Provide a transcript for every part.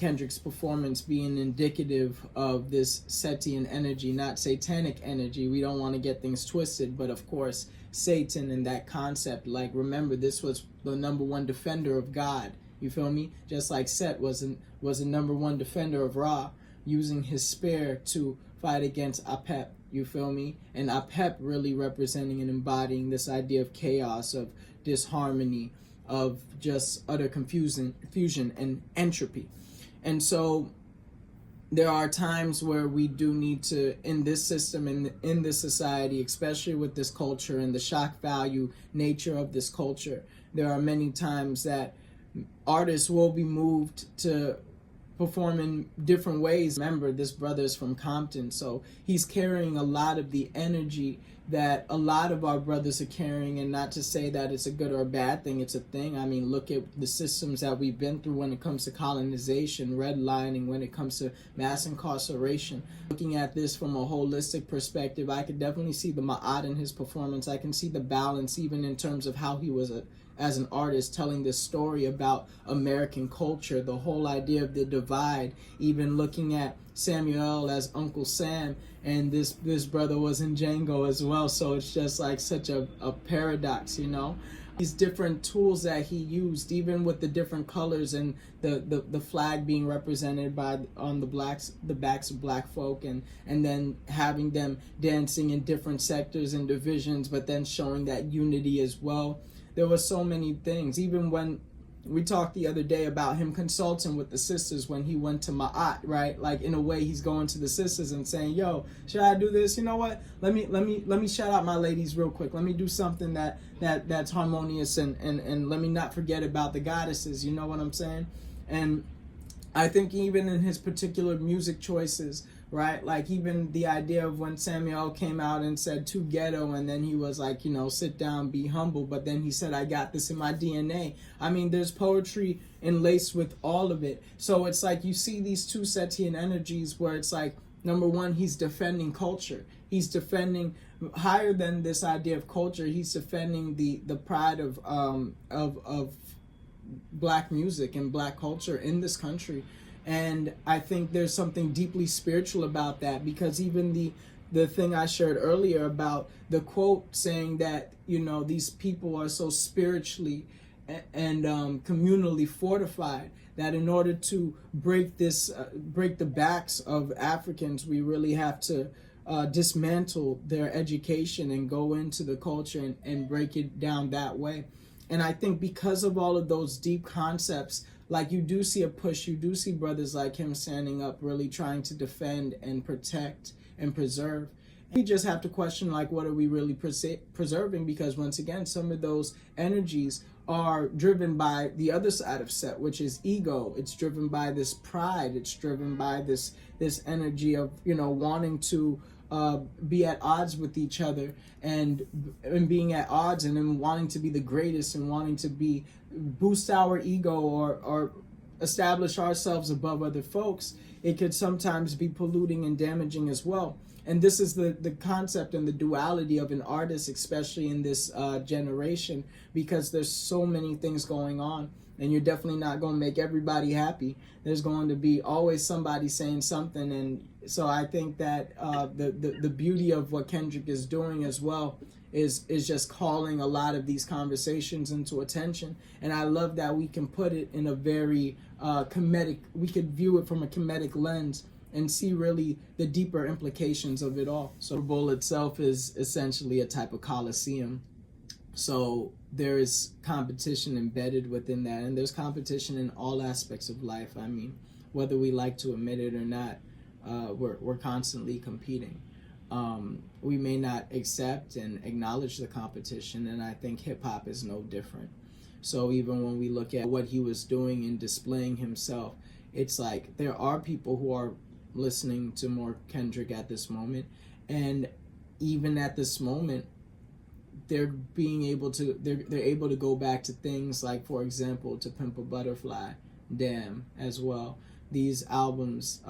Kendrick's performance being indicative of this Setian energy, not satanic energy. We don't want to get things twisted, but of course, Satan and that concept, like, remember, this was the number one defender of God. You feel me? Just like Set was a number one defender of Ra, using his spear to fight against Apep. You feel me? And Apep really representing and embodying this idea of chaos, of disharmony, of just utter confusion and entropy. And so there are times where we do need to, in this system, in this society, especially with this culture and the shock value nature of this culture, there are many times that artists will be moved to perform in different ways. Remember, this brother is from Compton, so he's carrying a lot of the energy that a lot of our brothers are carrying, and not to say that it's a good or a bad thing, it's a thing. I mean, look at the systems that we've been through when it comes to colonization, redlining, when it comes to mass incarceration. Looking at this from a holistic perspective, I could definitely see the Ma'at in his performance. I can see the balance even in terms of how he was as an artist telling this story about American culture, the whole idea of the divide, even looking at Samuel as Uncle Sam, and this brother was in Django as well. So it's just like such a paradox, you know? These different tools that he used, even with the different colors and the flag being represented by on the backs of black folk, and then having them dancing in different sectors and divisions, but then showing that unity as well. There were so many things. Even when we talked the other day about him consulting with the sisters when he went to Ma'at, right? Like, in a way, he's going to the sisters and saying, yo, should I do this? You know what? Let me shout out my ladies real quick. Let me do something that's harmonious, and let me not forget about the goddesses. You know what I'm saying? And I think even in his particular music choices, right? Like, even the idea of when Samuel came out and said too ghetto, and then he was like, you know, sit down, be humble, but then he said, I got this in my DNA. I mean, there's poetry enlaced with all of it. So it's like you see these two Setian energies where it's like, number one, he's defending culture. He's defending, higher than this idea of culture, he's defending the pride of black music and black culture in this country. And I think there's something deeply spiritual about that, because even the thing I shared earlier about the quote saying that, you know, these people are so spiritually and communally fortified that in order to break the backs of Africans, we really have to dismantle their education and go into the culture and break it down that way. And I think because of all of those deep concepts, like, you do see a push, you do see brothers like him standing up, really trying to defend and protect and preserve. We just have to question, like, what are we really preserving? Because once again, some of those energies are driven by the other side of Set, which is ego. It's driven by this pride. It's driven by this energy of, you know, wanting to be at odds with each other, and being at odds, and then wanting to be the greatest, and wanting to boost our ego or establish ourselves above other folks. It could sometimes be polluting and damaging as well. And this is the concept and the duality of an artist, especially in this generation, because there's so many things going on, and you're definitely not going to make everybody happy. There's going to be always somebody saying something. And so I think that the beauty of what Kendrick is doing as well is just calling a lot of these conversations into attention. And I love that we can put it in a very Kemetic, we could view it from a Kemetic lens and see really the deeper implications of it all. So the bowl itself is essentially a type of coliseum. So there is competition embedded within that, and there's competition in all aspects of life. I mean, whether we like to admit it or not, we're constantly competing. We may not accept and acknowledge the competition, and I think hip-hop is no different. So even when we look at what he was doing in displaying himself, it's like there are people who are listening to more Kendrick at this moment, and even at this moment, they're able to go back to things like, for example, To Pimp a Butterfly, Damn, as well. These albums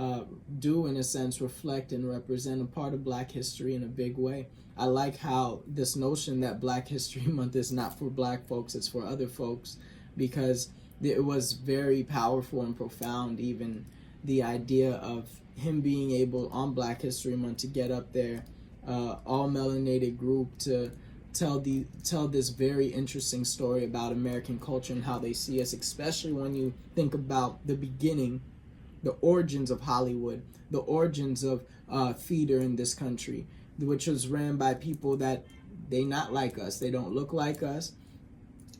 do, in a sense, reflect and represent a part of Black history in a big way. I like how this notion that Black History Month is not for Black folks, it's for other folks, because it was very powerful and profound. Even the idea of him being able on Black History Month to get up there, all melanated group, to tell this very interesting story about American culture and how they see us, especially when you think about the beginning, the origins of Hollywood, the origins of theater in this country, which was ran by people that they not like us, they don't look like us.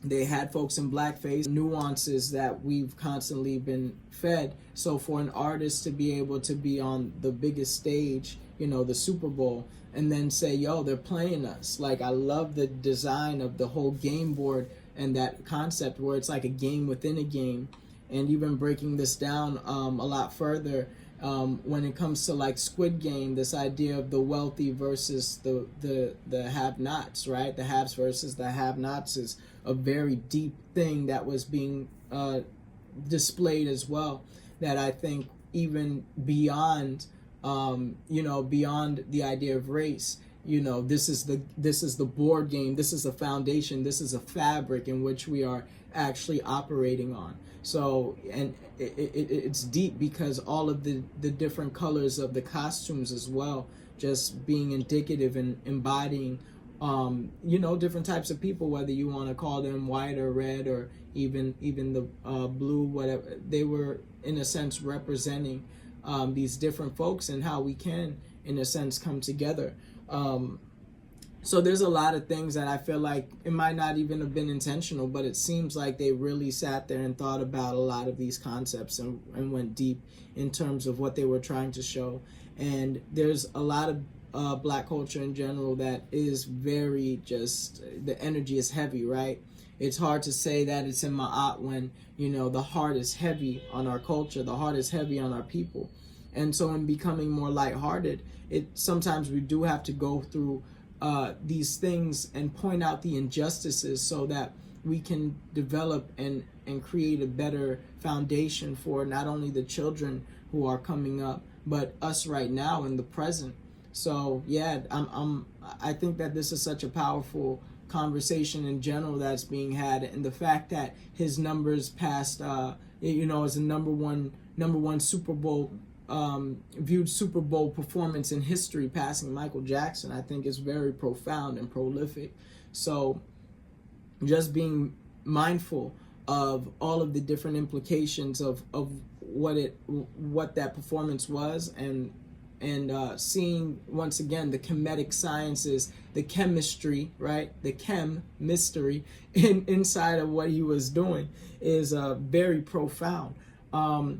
They had folks in blackface, nuances that we've constantly been fed. So for an artist to be able to be on the biggest stage, you know, the Super Bowl, and then say, yo, they're playing us. Like, I love the design of the whole game board and that concept where it's like a game within a game. And even breaking this down a lot further, when it comes to like Squid Game, this idea of the wealthy versus the have-nots, right? The haves versus the have-nots is a very deep thing that was being displayed as well, that I think even beyond beyond the idea of race, this is the board game, this is a foundation, this is a fabric in which we are actually operating on. So, and it's deep because all of the different colors of the costumes as well, just being indicative and embodying different types of people, whether you want to call them white or red or even the blue, whatever. They were in a sense representing these different folks and how we can, in a sense, come together. So there's a lot of things that I feel like it might not even have been intentional, but it seems like they really sat there and thought about a lot of these concepts and went deep in terms of what they were trying to show. And there's a lot of Black culture in general that is very just, the energy is heavy, right? It's hard to say that it's in Ma'at when, the heart is heavy on our culture, the heart is heavy on our people. And so in becoming more lighthearted, sometimes we do have to go through these things and point out the injustices so that we can develop and create a better foundation for not only the children who are coming up, but us right now in the present. So yeah, I think that this is such a powerful conversation in general that's being had, and the fact that his numbers passed, as a number one Super Bowl viewed Super Bowl performance in history, passing Michael Jackson, I think is very profound and prolific. So just being mindful of all of the different implications of what that performance was, and seeing once again the Kemetic sciences, the chemistry, right? The chem mystery inside of what he was doing is very profound.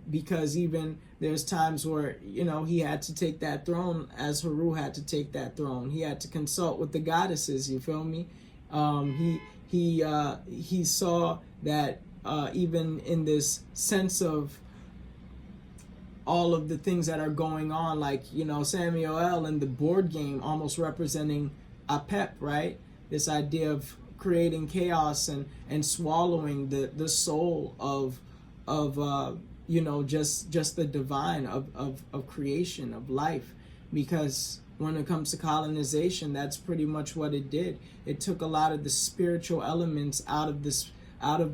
Because even there's times where, he had to take that throne as Haru had to take that throne. He had to consult with the goddesses, you feel me? He saw that even in this sense of all of the things that are going on, like, Samuel L. and the board game almost representing Apep, right? This idea of creating chaos and swallowing the soul of just the divine of creation, of life. Because when it comes to colonization, that's pretty much what it did. It took a lot of the spiritual elements out of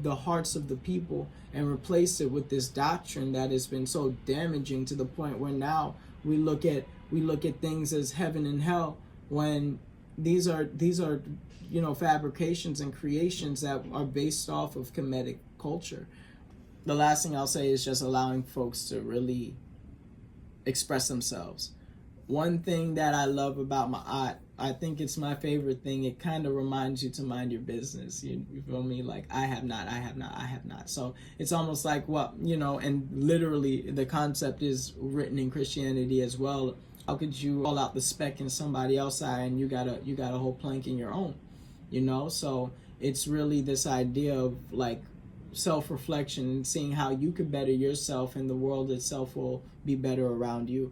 the hearts of the people and replaced it with this doctrine that has been so damaging, to the point where now we look at things as heaven and hell, when these are fabrications and creations that are based off of Kemetic culture. The last thing I'll say is just allowing folks to really express themselves. One thing that I love about Ma'at, I think it's my favorite thing, it kind of reminds you to mind your business. You feel me? Like, I have not. So it's almost like and literally the concept is written in Christianity as well. How could you call out the speck in somebody else's eye and you got a whole plank in your own? So it's really this idea of like self-reflection and seeing how you could better yourself, and the world itself will be better around you.